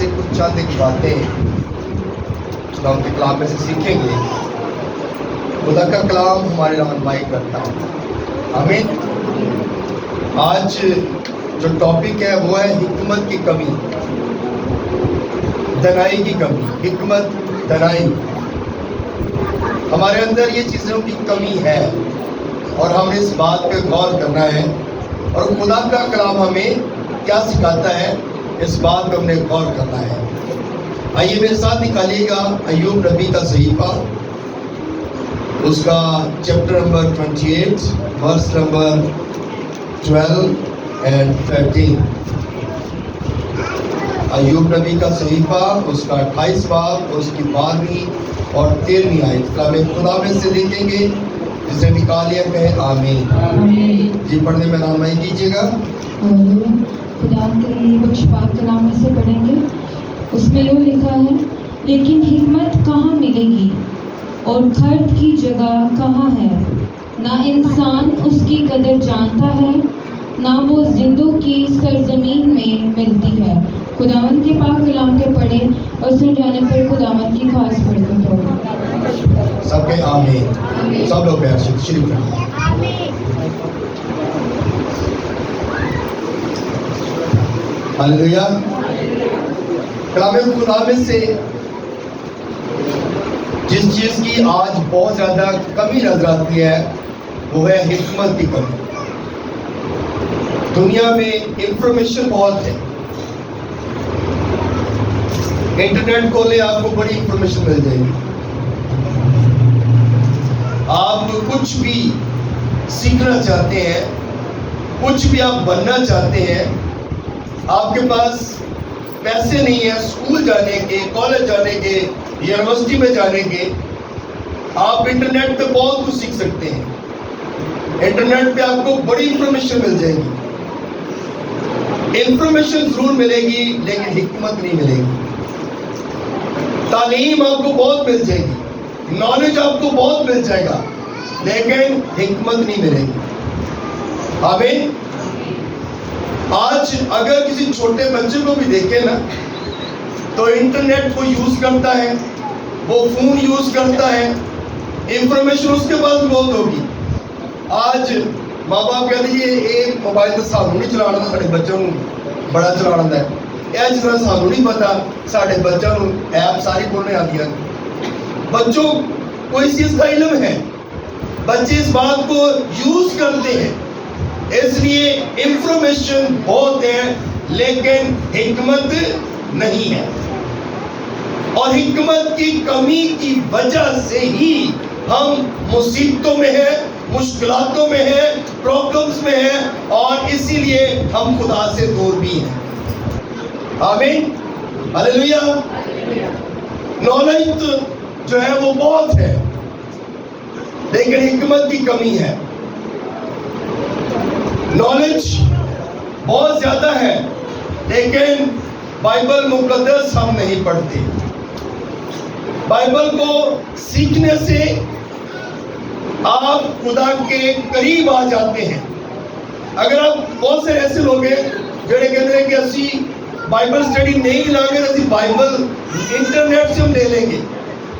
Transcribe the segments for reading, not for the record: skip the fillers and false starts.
سے کچھ چند ایک باتیں اسلام کے کلام میں سے سیکھیں گے. خدا کا کلام ہماری رہنمائی کرتا ہے. آمین. آج جو ٹاپک ہے وہ ہے حکمت کی کمی، دانائی کی کمی. حکمت، دانائی، ہمارے اندر یہ چیزوں کی کمی ہے اور ہم نے اس بات پہ غور کرنا ہے. اور خدا کا کلام ہمیں کیا سکھاتا ہے اس بات پہ ہم نے غور کرنا ہے. آئیے میرے ساتھ نکالیے گا ایوب نبی کا صحیفہ، اس کا chapter number 28 verse number 12 and 13. Ayub نبی کا صحیفہ، اس کا 28 باب، اس کی 12ویں اور 13ویں آیت کلام خدا میں سے دیکھیں گے. جسے نکالیے کہے آمین. جی پڑھنے میں رہنمائی کیجیے گا. خدا کے بخش پاک کلام میں سے پڑھیں گے. اس میں یوں لکھا ہے، لیکن حکمت کہاں ملے گی اور خرد کی جگہ کہاں ہے؟ نہ انسان اس کی قدر جانتا ہے، نہ وہ زندوں کی سرزمین میں ملتی ہے. خداوند کے پاک کلام کے پڑھے اور سن جانے پر خداوند کی خاص برکت ہو. سب کے آمین. سب لوگ پیار سے شریف رہیے. ہلیلویا. کلام خدا میں سے جس چیز کی آج بہت زیادہ کمی نظر آتی ہے وہ ہے حکمت کی کمی. دنیا میں انفارمیشن بہت ہے. انٹرنیٹ کھولے آپ کو بڑی انفارمیشن مل جائے گی. آپ کچھ بھی سیکھنا چاہتے ہیں، کچھ بھی آپ بننا چاہتے ہیں، آپ کے پاس پیسے نہیں ہیں اسکول جانے کے، کالج جانے کے، یونیورسٹی میں جانے کے، آپ انٹرنیٹ پہ بہت کچھ سیکھ سکتے ہیں. انٹرنیٹ پہ آپ کو بڑی انفارمیشن مل جائے گی. انفارمیشن ضرور ملے گی لیکن حکمت نہیں ملے گی. تعلیم آپ کو بہت مل جائے گی، نالج آپ کو بہت مل جائے گا لیکن حکمت نہیں ملے گی. آمین. آج اگر کسی چھوٹے بچے کو بھی دیکھیں نا تو انٹرنیٹ کو یوز کرتا ہے، وہ فون یوز کرتا ہے، انفارمیشن اس کے پاس بہت ہوگی. آج ماں باپ کہتے ہیں یہ موبائل تو سانو نہیں چلانا، سارے بچوں کو بڑا چلانا ہے. یہ جس سانو نہیں پتا، سارے بچوں کو ایپ ساری کھولنے آتی ہیں. بچوں کو اس چیز کا علم ہے، بچے اس بات کو یوز کرتے ہیں. اس لیے انفارمیشن بہت ہے لیکن حکمت نہیں ہے. اور حکمت کی کمی کی وجہ سے ہی ہم مصیبتوں میں ہیں، مشکلاتوں میں ہیں، پرابلمز میں ہیں، اور اسی لیے ہم خدا سے دور بھی ہیں. آمین. ہلیلویا. نالج جو ہے وہ بہت ہے لیکن حکمت کی کمی ہے. نالج بہت زیادہ ہے لیکن بائبل مقدس ہم نہیں پڑھتے. بائبل کو سیکھنے سے آپ خدا کے قریب آ جاتے ہیں. اگر آپ بہت سے ایسے لوگ ہیں جڑے کہتے ہیں کہ اسی بائبل سٹڈی نہیں لائیں گے، اسی بائبل انٹرنیٹ سے ہم لے لیں گے.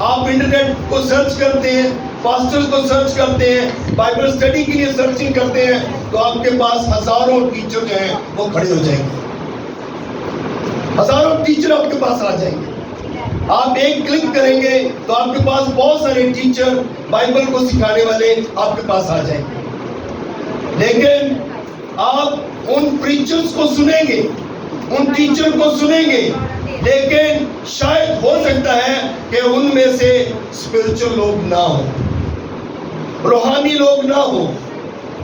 آپ انٹرنیٹ کو سرچ کرتے ہیں، پاسٹرز کو سرچ کرتے ہیں، بائبل سٹڈی کے لیے سرچنگ کرتے ہیں تو آپ کے پاس ہزاروں ٹیچر جو ہیں وہ کھڑے ہو جائیں گے. ہزاروں ٹیچر آپ کے پاس آ جائیں گے. آپ ایک کلک کریں گے تو آپ کے پاس بہت سارے ٹیچر بائبل کو سکھانے والے آپ کے پاس آ جائیں گے. لیکن آپ ان پریچرز کو سنیں گے، ان ٹیچر کو سنیں گے، لیکن شاید ہو سکتا ہے کہ ان میں سے اسپرچل لوگ نہ ہوں، روحانی لوگ نہ ہوں،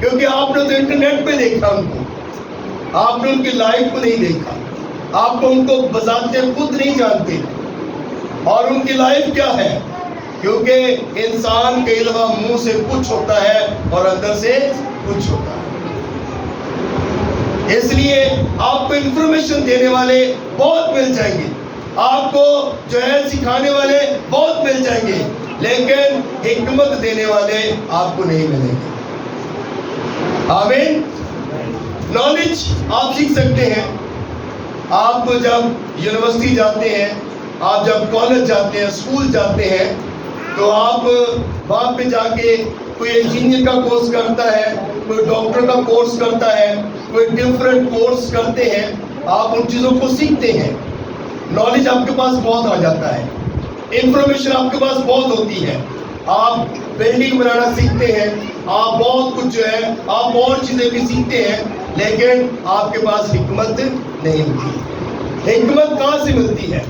کیونکہ آپ نے تو انٹرنیٹ پہ دیکھا ان کو، آپ نے ان کی لائف کو نہیں دیکھا، آپ ان کو بذات خود نہیں جانتے. اور ان کی لائف کیا ہے؟ کیونکہ انسان کے علاوہ منہ سے کچھ ہوتا ہے اور اندر سے کچھ ہوتا ہے. اس لیے آپ کو انفارمیشن دینے والے بہت مل جائیں گے، آپ کو جو ہے سکھانے والے بہت مل جائیں گے، لیکن حکمت دینے والے آپ کو نہیں ملیں گے. آمین. نالج آپ سیکھ سکتے ہیں، آپ جب یونیورسٹی جاتے ہیں, آپ جب کالج جاتے ہیں, اسکول جاتے ہیں, تو آپ وہاں پہ جا کے کوئی انجینئر کا کورس کرتا ہے, کوئی ڈاکٹر کا کورس کرتا ہے, کوئی ڈفرینٹ کورس کرتے ہیں. آپ ان چیزوں کو سیکھتے ہیں, نالج آپ کے پاس بہت آ جاتا ہے, انفارمیشن آپ کے پاس بہت ہوتی ہے. آپ بلڈنگ بنانا سیکھتے ہیں, آپ بہت کچھ جو ہے آپ اور چیزیں بھی سیکھتے ہیں, لیکن آپ کے پاس حکمت نہیں ہوتی. حکمت کہاں سے ملتی ہے؟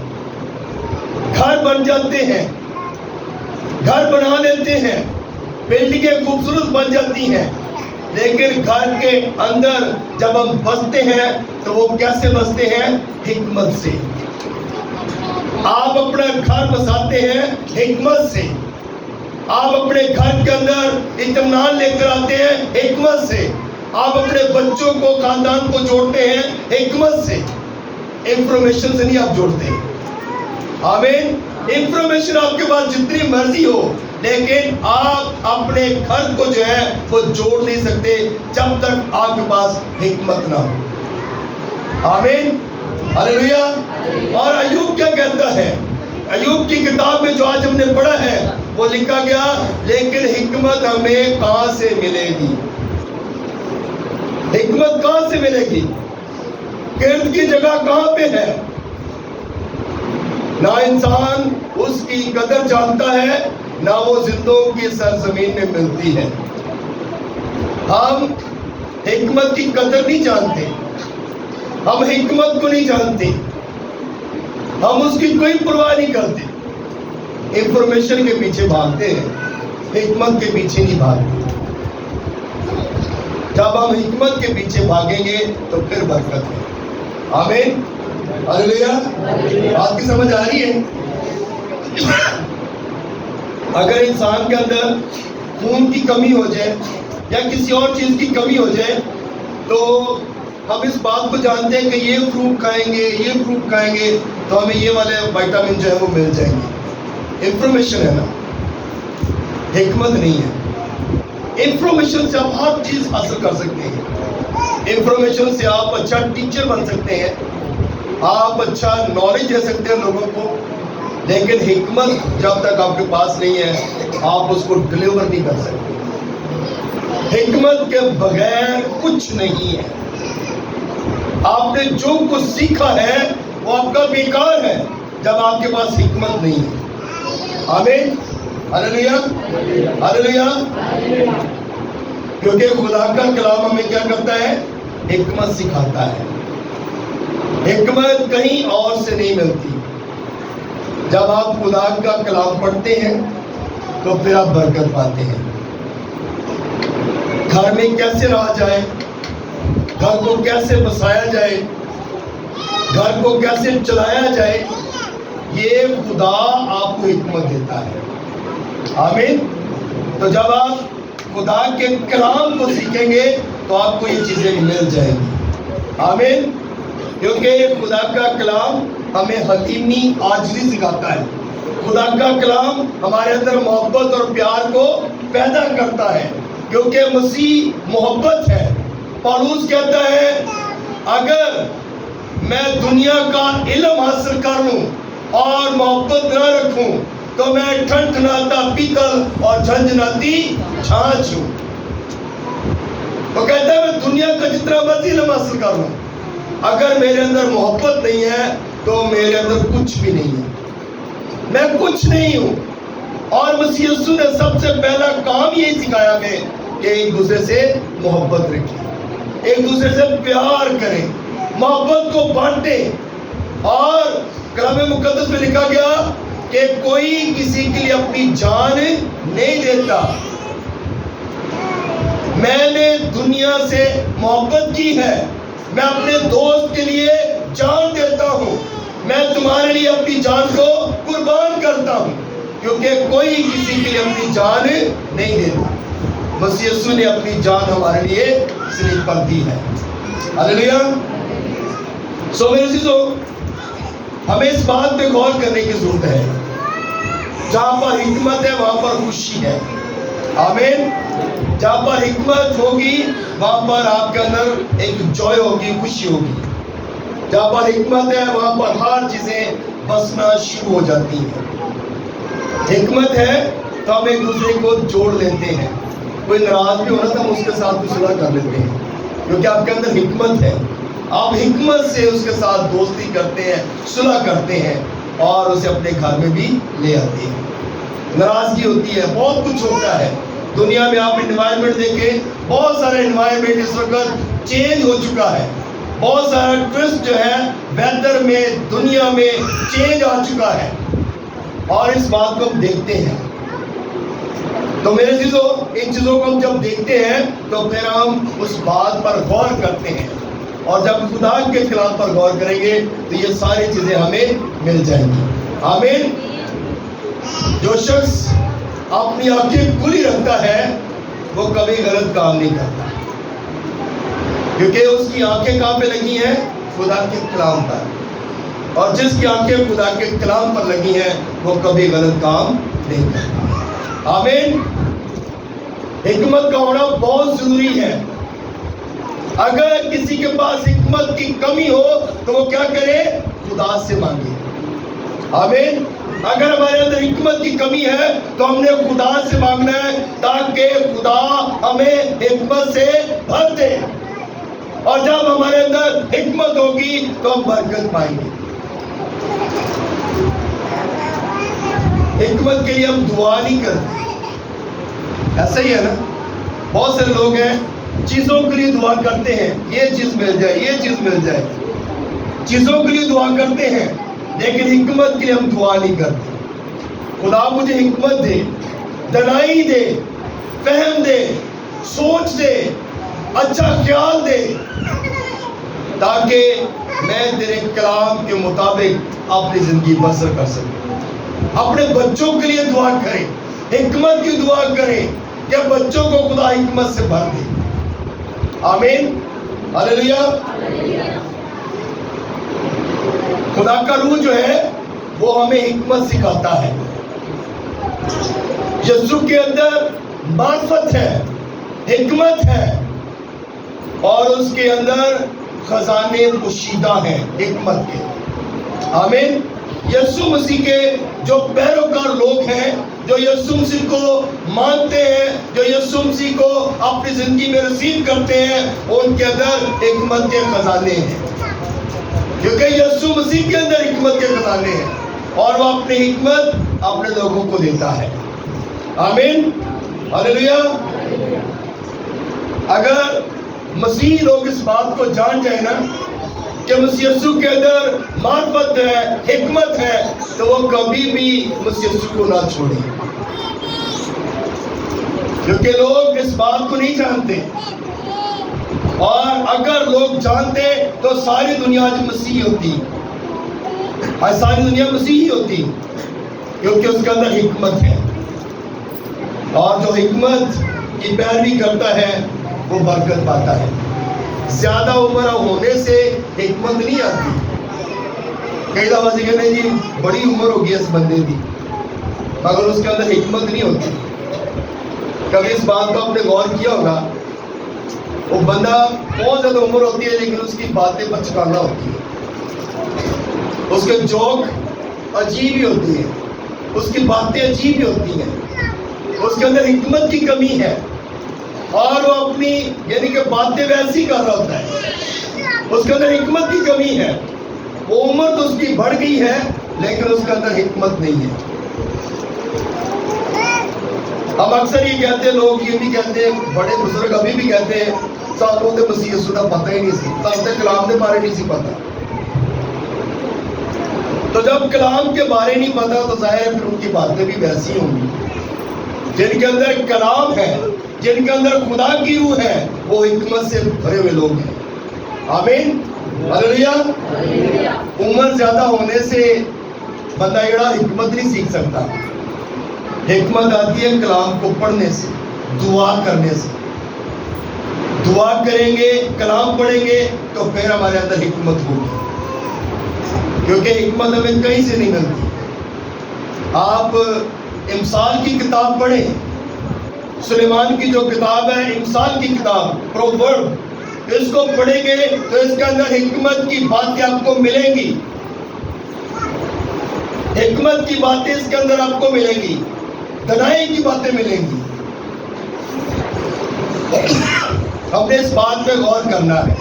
گھر بن جاتے ہیں, گھر بنا لیتے ہیں, بلڈنگیں خوبصورت بن جاتی ہیں, لیکن گھر کے اندر جب ہم بستے ہیں تو وہ کیسے بستے ہیں؟ حکمت سے. آپ اپنا گھر بساتے ہیں حکمت سے. آپ اپنے گھر کے اندر اطمینان لے کر آتے ہیں حکمت سے. آپ اپنے بچوں کو, خاندان کو جوڑتے ہیں حکمت سے, انفارمیشن سے نہیں آپ جوڑتے. آمین. انفارمیشن آپ کے پاس جتنی مرضی ہو, لیکن آپ اپنے گھر کو جو ہے وہ جوڑ نہیں سکتے جب تک آپ کے پاس حکمت نہ ہو. آمین. ہلیلویا. اور ایوب کیا کہتا ہے؟ ایوب کی کتاب میں جو آج ہم نے پڑھا ہے وہ لکھا گیا, لیکن حکمت ہمیں کہاں سے ملے گی؟ حکمت کہاں سے ملے گی؟ گرد کی جگہ کہاں پہ ہے؟ نہ انسان اس کی قدر جانتا ہے, نہ وہ زندوں کی سرزمین میں ملتی ہے. ہم حکمت کی قدر نہیں جانتے, ہم حکمت کو نہیں جانتے, ہم اس کی کوئی پرواہ نہیں کرتے. انفارمیشن کے پیچھے بھاگتے ہیں, حکمت کے پیچھے نہیں بھاگتے. جب ہم حکمت کے پیچھے بھاگیں گے تو پھر برکت ہے. آمین. ہلیلویا. بات کی سمجھ آ رہی ہے؟ اگر انسان کے اندر خون کی کمی ہو جائے یا کسی اور چیز کی کمی ہو جائے, تو ہم اس بات کو جانتے ہیں کہ یہ فروٹ کھائیں گے, یہ فروٹ کھائیں گے تو ہمیں یہ والے وائٹامن جو ہے وہ مل جائیں گے. انفارمیشن ہے نا, حکمت نہیں ہے. انفارمیشن سے آپ ہر چیز حاصل کر سکتے ہیں. انفارمیشن سے آپ اچھا ٹیچر بن سکتے ہیں, آپ اچھا نالج دے سکتے ہیں لوگوں کو, لیکن حکمت جب تک آپ کے پاس نہیں ہے آپ اس کو ڈلیور نہیں کر سکتے. حکمت کے بغیر کچھ نہیں ہے. آپ نے جو کچھ سیکھا ہے وہ آپ کا بیکار ہے جب آپ کے پاس حکمت نہیں ہے. آمین. ہلیلویا. ہلیلویا. کیونکہ خدا کا کلام ہمیں کیا کرتا ہے؟ حکمت سکھاتا ہے. حکمت کہیں اور سے نہیں ملتی. جب آپ خدا کا کلام پڑھتے ہیں تو پھر آپ برکت پاتے ہیں. گھر میں کیسے رہا جائے, گھر کو کیسے بسایا جائے, گھر کو کیسے چلایا جائے, یہ خدا آپ کو حکمت دیتا ہے. آمین. تو جب آپ خدا کے کلام کو سیکھیں گے تو آپ کو یہ چیزیں مل جائیں گی. آمین. کیونکہ خدا کا کلام ہمیں حکیمی عاجزی سکھاتا ہے. خدا کا کلام ہمارے اندر محبت اور پیار کو پیدا کرتا ہے, کیونکہ مسیح محبت ہے. پالوس کہتا ہے اگر میں دنیا کا علم حاصل کر لوں اور محبت نہ رکھوں تو میں ٹھنٹھناتا پیتل اور جھنجھناتی چھاچ ہوں. وہ کہتا ہے میں دنیا کا جتنا مرضی علم حاصل کر لوں, اگر میرے اندر محبت نہیں ہے تو میرے اندر کچھ بھی نہیں ہے, میں کچھ نہیں ہوں. اور مسیح یسوع نے سب سے پہلا کام یہی سکھایا ہمیں کہ ایک دوسرے سے محبت رکھیں, ایک دوسرے سے پیار کریں, محبت کو بانٹیں. اور کلام مقدس میں لکھا گیا کہ کوئی کسی کے لیے اپنی جان نہیں دیتا. میں نے دنیا سے محبت کی ہے, میں اپنے دوست کے لیے جان دیتا ہوں, میں تمہارے لیے اپنی جان کو قربان کرتا ہوں, کیونکہ کوئی کسی کے لیے اپنی جان نہیں دیتا. مسیح یسوع نے اپنی جان ہمارے لیے سلیب پر دی ہے. ہلیلویا. سو میرے عزیزو, ہمیں اس بات پہ غور کرنے کی ضرورت ہے, جہاں پر حکمت ہے وہاں پر خوشی ہے. آمین. جہاں پر حکمت ہوگی وہاں پر آپ کے اندر ایک جوائے ہوگی, خوشی ہوگی. جہاں پر حکمت ہے وہاں پر ہر چیزیں بسنا شروع ہو جاتی ہیں. حکمت ہے تو ہم ایک دوسرے کو جوڑ لیتے ہیں. کوئی ناراض بھی ہونا تو ہم اس کے ساتھ بھی صلح کر لیتے ہیں کیونکہ آپ کے اندر حکمت ہے. آپ حکمت سے اس کے ساتھ دوستی کرتے ہیں, صلح کرتے ہیں اور اسے اپنے گھر میں بھی لے آتے ہیں. ناراضگی ہوتی ہے, بہت کچھ ہوتا ہے دنیا میں. آپ انوائرمنٹ دیکھیں, بہت سارا انوائرمنٹ اس وقت چینج ہو چکا ہے. بہت سارا ٹوسٹ جو ہے ویدر میں, دنیا میں چینج آ چکا ہے اور اس بات کو ہم دیکھتے ہیں. تو میرے چیزوں, ان چیزوں کو ہم جب دیکھتے ہیں تو پھر ہم اس بات پر غور کرتے ہیں اور جب خدا کے کلام پر غور کریں گے تو یہ ساری چیزیں ہمیں مل جائیں گی. آمین. جو شخص اپنی آنکھیں کھلی رکھتا ہے وہ کبھی غلط کام نہیں کرتا کیونکہ اس کی آنکھیں کہاں پہ لگی ہیں؟ خدا کے کلام پر. اور جس کی آنکھیں خدا کے کلام پر لگی ہیں وہ کبھی غلط کام نہیں کرتا. آمین. حکمت کا ہونا بہت ضروری ہے. اگر کسی کے پاس حکمت کی کمی ہو تو وہ کیا کرے؟ خدا سے مانگے. آمین. اگر ہمارے اندر حکمت کی کمی ہے تو ہم نے خدا سے مانگنا ہے تاکہ خدا ہمیں حکمت سے بھر دے. اور جب ہمارے اندر حکمت ہوگی تو ہم برکت پائیں گے. حکمت کے لیے ہم دعا نہیں کرتے. ایسا ہی ہے نا, بہت سے لوگ ہیں چیزوں کے لیے دعا کرتے ہیں, یہ چیز مل جائے, یہ چیز مل جائے. چیزوں کے لیے دعا کرتے ہیں لیکن حکمت کے لیے ہم دعا نہیں کرتے. خدا مجھے حکمت دے, دانائی دے, فہم دے, سوچ دے, اچھا خیال دے تاکہ میں تیرے کلام کے مطابق اپنی زندگی بسر کر سکوں. اپنے بچوں کے لیے دعا کریں, حکمت کی دعا کریں کہ بچوں کو خدا حکمت سے بھر دے. آمین. ہلیلویا. خدا کا روح جو ہے وہ ہمیں حکمت سکھاتا ہے. یسوع کے اندر معرفت ہے, حکمت ہے اور اس کے اندر خزانے پوشیدہ ہیں حکمت کے. آمین. یسوع مسیح کے جو پیروکار لوگ ہیں, جو یسوع مسیح کو مانتے ہیں, جو یسوع مسیح کو اپنی زندگی میں رسید کرتے ہیں, ان کے اندر حکمت کے خزانے ہیں کیونکہ یسوع مسیح کے اندر حکمت کے خزانے ہیں اور وہ اپنی حکمت اپنے لوگوں کو دیتا ہے. آمین. ہلیلویا. اگر مسیح لوگ اس بات کو جان جائیں نا کہ مسیح یسوع کے اندر معرفت ہے, حکمت ہے, تو وہ کبھی بھی مسیح یسوع کو نہ چھوڑیں کیونکہ لوگ اس بات کو نہیں جانتے. اور اگر لوگ جانتے تو ساری دنیا آج مسیحی ہوتی, آج ساری دنیا مسیحی ہوتی کیونکہ اس کے اندر حکمت ہے. اور جو حکمت کی پیروی کرتا ہے وہ برکت پاتا ہے. زیادہ عمر ہونے سے حکمت نہیں آتی. کئی دفعہ سے کہتے ہیں جی بڑی عمر ہوگی اس بندے کی, مگر اس کے اندر حکمت نہیں ہوتی. کبھی اس بات کو آپ نے غور کیا ہوگا, وہ بندہ بہت زیادہ عمر ہوتی ہے لیکن اس کی باتیں بچکانا ہوتی ہے, اس کے جوک عجیب ہی ہوتی ہیں, اس کی باتیں عجیب ہی ہوتی ہیں, اس کے اندر حکمت کی کمی ہے اور وہ اپنی یعنی کہ باتیں ویسی کر رہا ہوتا ہے, اس کے اندر حکمت کی کمی ہے. وہ عمر تو اس کی بڑھ گئی ہے لیکن اس کے اندر حکمت نہیں ہے. ہم اکثر یہ کہتے ہیں, لوگ یہ بھی کہتے ہیں, بڑے بزرگ ابھی بھی کہتے ہیں سانوں تے مسیح یسوع دا پتہ ہی نہیں سی, سانوں تے کلام دے بارے نہیں سی پتا. تو جب کلام کے بارے نہیں پتا تو ظاہر ہے پھر ان کی باتیں بھی ویسی ہوں گی. جن کے اندر کلام ہے, جن کے اندر خدا کی روح ہے, وہ حکمت سے بھرے ہوئے لوگ ہیں. آمین. ہلیلویا. عمر زیادہ ہونے سے بندہ ایڑا حکمت نہیں سیکھ سکتا. حکمت آتی ہے کلام کو پڑھنے سے, دعا کرنے سے. دعا کریں گے, کلام پڑھیں گے تو پھر ہمارے اندر حکمت ہوگی کیونکہ حکمت ہمیں کہیں سے نہیں ملتی. آپ امثال کی کتاب پڑھیں, سلیمان کی جو کتاب ہے امثال کی کتاب, پروورب, اس کو پڑھیں گے تو اس کے اندر حکمت کی باتیں آپ کو ملیں گی. حکمت کی باتیں اس کے اندر آپ کو ملیں گی, دنائی کی باتیں ملیں گی. ہم نے اس بات پہ غور کرنا ہے.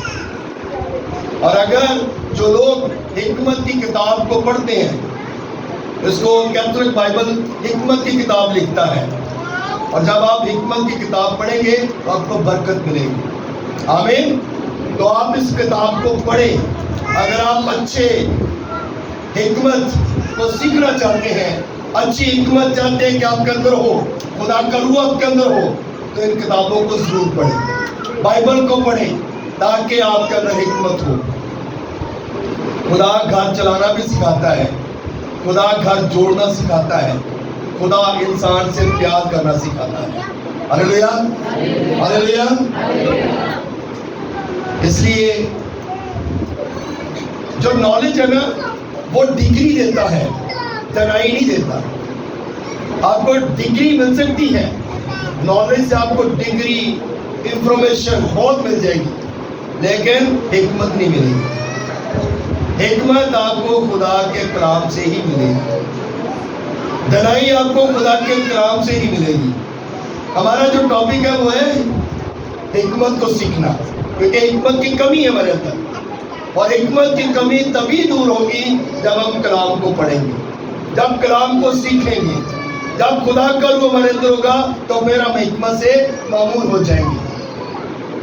اور اگر جو لوگ حکمت کی کتاب کو پڑھتے ہیں, اس کو کیتھولک بائبل حکمت کی کتاب لکھتا ہے, اور جب آپ حکمت کی کتاب پڑھیں گے تو آپ کو برکت ملے گی. آمین. تو آپ اس کتاب کو پڑھیں. اگر آپ اچھے حکمت کو سیکھنا چاہتے ہیں, اچھی حکمت چاہتے ہیں کہ آپ کے اندر ہو, خدا کا روح آپ کے اندر ہو, تو ان کتابوں کو ضرور پڑھیں, بائبل کو پڑھیں, تاکہ آپ کے اندر حکمت ہو. خدا گھر چلانا بھی سکھاتا ہے, خدا گھر جوڑنا سکھاتا ہے, خدا انسان سے پیار کرنا سکھاتا ہے. ہلیلویا, ہلیلویا. اس لیے جو نالج ہے نا, وہ ڈگری دیتا ہے, تنہائی نہیں دیتا. آپ کو ڈگری مل سکتی ہے, نالج سے آپ کو ڈگری, انفارمیشن بہت مل جائے گی, لیکن حکمت نہیں ملے گی. حکمت آپ کو خدا کے کلام سے ہی ملے گی, دنائی آپ کو خدا کے کلام سے ہی ملے گی. ہمارا جو ٹاپک ہے وہ ہے حکمت کو سیکھنا, کیونکہ حکمت کی کمی ہے ہمارے اندر, اور حکمت کی کمی تبھی دور ہوگی جب ہم کلام کو پڑھیں گے, جب کلام کو سیکھیں گے, جب خدا کا روح ہمارے اندر ہوگا تو پھر ہم حکمت سے معمور ہو جائیں گے.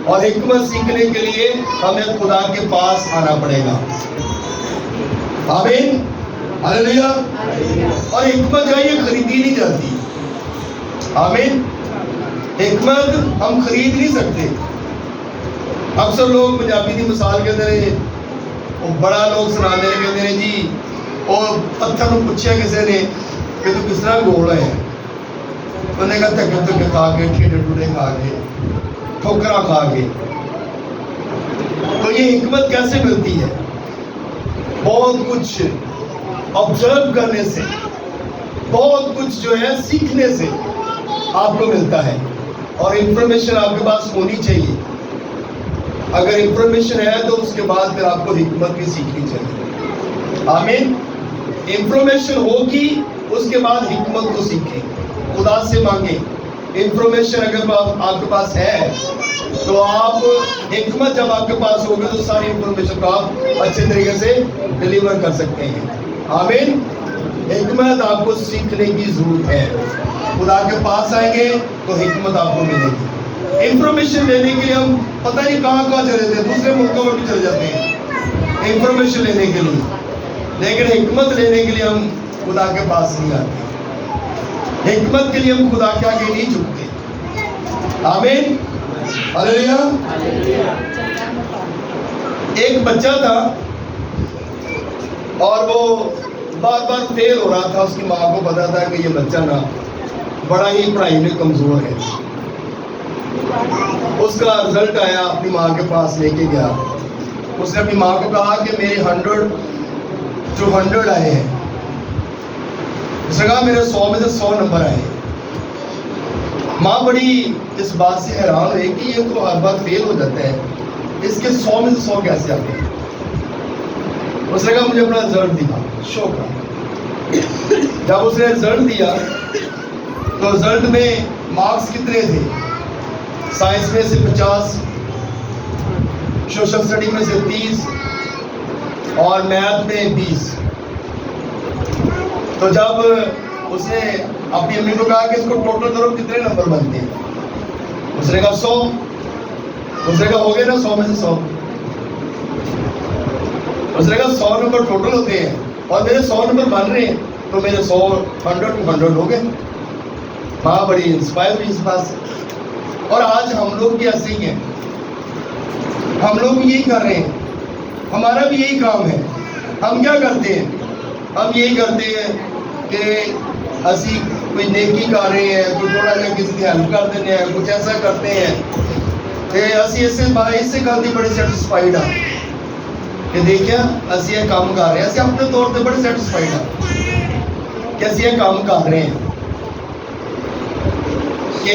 اور حکمت سیکھنے کے لیے ہمیں خدا کے پاس آنا پڑے گا. آمین, ہلیلویا. اور حکمت جو ہے یہ خریدی نہیں جاتی. آمین. حکمت ہم خرید نہیں سکتے. اکثر لوگ پنجابی کی مثال کہتے ہیں, وہ بڑا لوگ سناتے ہیں, کہتے ہیں جی اور پتھر کو پوچھا کسی نے کہ تو کس طرح گول ہے, انہوں نے کہا دھکے دھکے کھا کے, ٹھیڈے ٹوڑے کھا کے, ٹھوکرا کھا کے. تو یہ حکمت کیسے ملتی ہے؟ بہت کچھ آبزرو کرنے سے, بہت کچھ جو ہے سیکھنے سے آپ کو ملتا ہے. اور انفارمیشن آپ کے پاس ہونی چاہیے. اگر انفارمیشن ہے تو اس کے بعد پھر آپ کو حکمت بھی سیکھنی چاہیے. آمین. انفارمیشن ہوگی, اس کے بعد حکمت کو سیکھیں, خدا سے مانگیں. انفارمیشن اگر آپ کے پاس ہے تو آپ, حکمت جب آپ کے پاس ہوگی تو ساری انفارمیشن کو آپ اچھے طریقے سے ڈلیور کر سکتے ہیں. آمین. حکمت آپ کو سیکھنے کی ضرورت ہے. خدا کے پاس آئیں گے تو حکمت آپ کو ملے گی. انفارمیشن لینے کے لیے ہم پتہ نہیں کہاں چلے تھے, دوسرے ملکوں میں بھی چلے جاتے ہیں انفارمیشن لینے کے لیے, لیکن حکمت لینے کے لیے ہم خدا کے پاس نہیں آتے. حکمت کے لیے ہم خدا کے آگے نہیں جھکتے. آمین, ہلیلویا. ایک بچہ تھا اور وہ بار بار فیل ہو رہا تھا. اس کی ماں کو پتا تھا کہ یہ بچہ نا بڑا ہی پڑھائی میں کمزور ہے. اس کا رزلٹ آیا, اپنی ماں کے پاس لے کے گیا. اس نے اپنی ماں کو کہا کہ میرے 100 آئے ہیں. اس نے کہا میرے 100 میں سے 100 نمبر آئے ہیں. ماں بڑی اس بات سے حیران ہوئی کہ یہ تو ہر بار فیل ہو جاتا ہے, اس کے 100 میں سے 100 کیسے آتے ہیں. اس نے کہا مجھے اپنا رزلٹ دکھا, شو کر. جب اس نے رزلٹ دیا تو رزلٹ میں مارکس کتنے تھے؟ سائنس میں سے 50, سوشل اسٹڈی میں سے 30 اور میتھ میں 20. تو جب اس نے اپنی امی کو کہا کہ اس کو ٹوٹل کرو کتنے نمبر بنتے ہیں, اس نے کہا 100. اس نے کہا ہو گئے نا 100 میں سے 100. اس نے کہا 100 نمبر ٹوٹل ہوتے ہیں اور میرے 100 نمبر بن رہے ہیں, تو میرے 100 ہو گئے. ماں بڑی انسپائر ہوئی اس بات سے. اور آج ہم لوگ بھی ایسے ہی ہیں, ہم لوگ بھی یہی کر رہے ہیں, ہمارا بھی یہی کام ہے. ہم کیا کرتے ہیں؟ ہم یہی کرتے ہیں کہ اسی کوئی نیکی کر رہے ہیں, کوئی تھوڑا جا کسی کی ہیلپ کر دیتے ہیں, کچھ ایسا کرتے ہیں کہ اسی اس سے کرتی بڑے سیٹسفائیڈ ہیں کہ دیکھیں اسی یہ کام کر رہے ہیں. اسی اپنے طور پہ بڑے سیٹسفائیڈ ہیں کہ اسی یہ کام کر رہے ہیں. کہ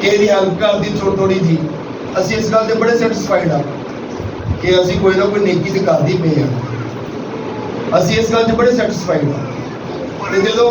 ਕਿਸੇ ਦੀ ਹੈਲਪ ਕਰਦੀ ਥੋੜੀ ਥੋੜੀ ਜੀ। ਅਸੀਂ ਇਸ ਗੱਲ ਤੇ ਬੜੇ ਸੈਟੀਸਫਾਈਡ ਆ ਕਿ ਅਸੀਂ ਕੋਈ ਨਾ ਕੋਈ ਨੇਕੀ ਤੇ ਕਰਦੇ ਪਏ ਆ। ਅਸੀਂ ਇਸ ਗੱਲ 'ਚ ਬੜੇ ਸੈਟੀਸਫਾਈਡ ਆ। ਤੇ ਜਦੋਂ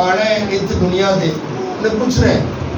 ਆਣਾ ਹੈ ਇਸ ਦੁਨੀਆ ਤੇ ਉਹਨੇ ਪੁੱਛਣਾ ਹੈ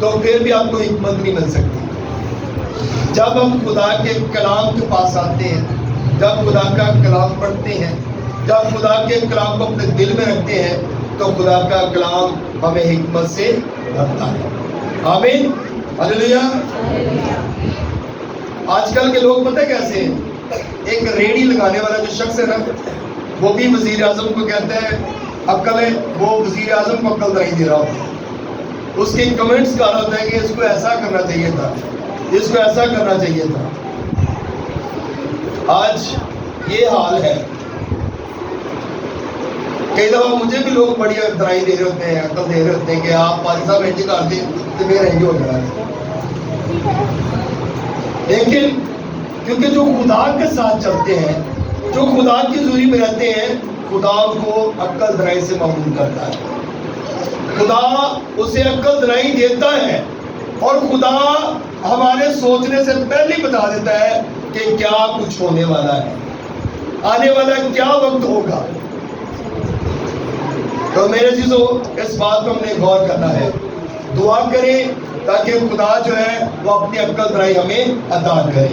تو پھر بھی آپ کو حکمت نہیں مل سکتی. جب ہم خدا کے کلام کے پاس آتے ہیں, جب خدا کا کلام پڑھتے ہیں, جب خدا کے کلام کو اپنے دل میں رکھتے ہیں, تو خدا کا کلام ہمیں حکمت سے بھرتا ہے. آمین, ہلیلویا. آج کل کے لوگ پتہ کیسے ہیں؟ ایک ریڑھی لگانے والا جو شخص ہے نا, وہ بھی وزیر اعظم کو کہتا ہے عقل ہے, وہ وزیر اعظم کو عقل نہیں دے رہا ہوتا ہے. اس کے کمنٹس کا ہوتا ہے کہ اس کو ایسا کرنا چاہیے تھا, اس کو ایسا کرنا چاہیے تھا. آج یہ حال ہے. کئی دفعہ مجھے بھی لوگ بڑی درائی دے رہے ہوتے ہیں, عقل دے رہے ہوتے ہیں کہ آپ پانچ صاحب انج کر دیں تو میرا انج ہو جائے. لیکن کیونکہ جو خدا کے ساتھ چلتے ہیں, جو خدا کی حضوری میں رہتے ہیں, خدا ان کو عقل درائی سے معمول کرتا ہے. خدا اسے عقل درائی دیتا ہے, اور خدا ہمارے سوچنے سے پہلے ہی بتا دیتا ہے کہ کیا کچھ ہونے والا ہے, آنے والا کیا وقت ہوگا. تو میرے چیزوں, اس بات کو ہم نے غور کرنا ہے. دعا کریں تاکہ خدا جو ہے وہ اپنی عقل درائی ہمیں عطا کرے.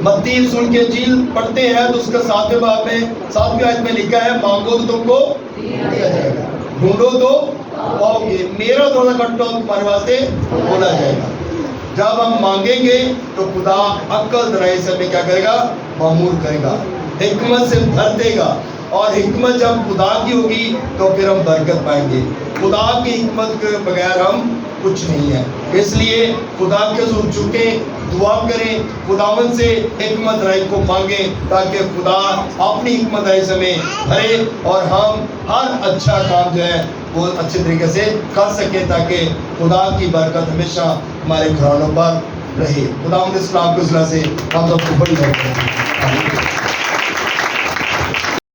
متی رسول کے انجیل پڑھتے ہیں تو اس کا 7ویں باب میں 7ویں آیت میں لکھا ہے, مانگو تو تم کو دیا جائے گا, ڈھونڈو تو پاؤ گے, میرا دروازہ کھٹکاؤ تو تمہارے واسطے کھولا جائے گا. جب ہم مانگیں گے تو خدا عقل درائی سے ہمیں کیا کرے گا, معمور کرے گا, حکمت سے بھر دے گا. اور حکمت جب خدا کی ہوگی تو پھر ہم برکت پائیں گے. خدا کی حکمت کے بغیر ہم کچھ نہیں ہے. اس لیے خدا کے حضور جھکیں, دعا کریں, خداوند سے حکمت درائی کو مانگیں تاکہ خدا اپنی حکمت درائی سے ہمیں بھرے اور ہم ہر اچھا کام جو ہے وہ اچھے طریقے سے کر سکیں, تاکہ خدا کی برکت ہمیشہ ہمارے گھرانوں پر رہے. خداوند اس کلام کے ذریعے سے ہم سب کو بڑی برکت دے.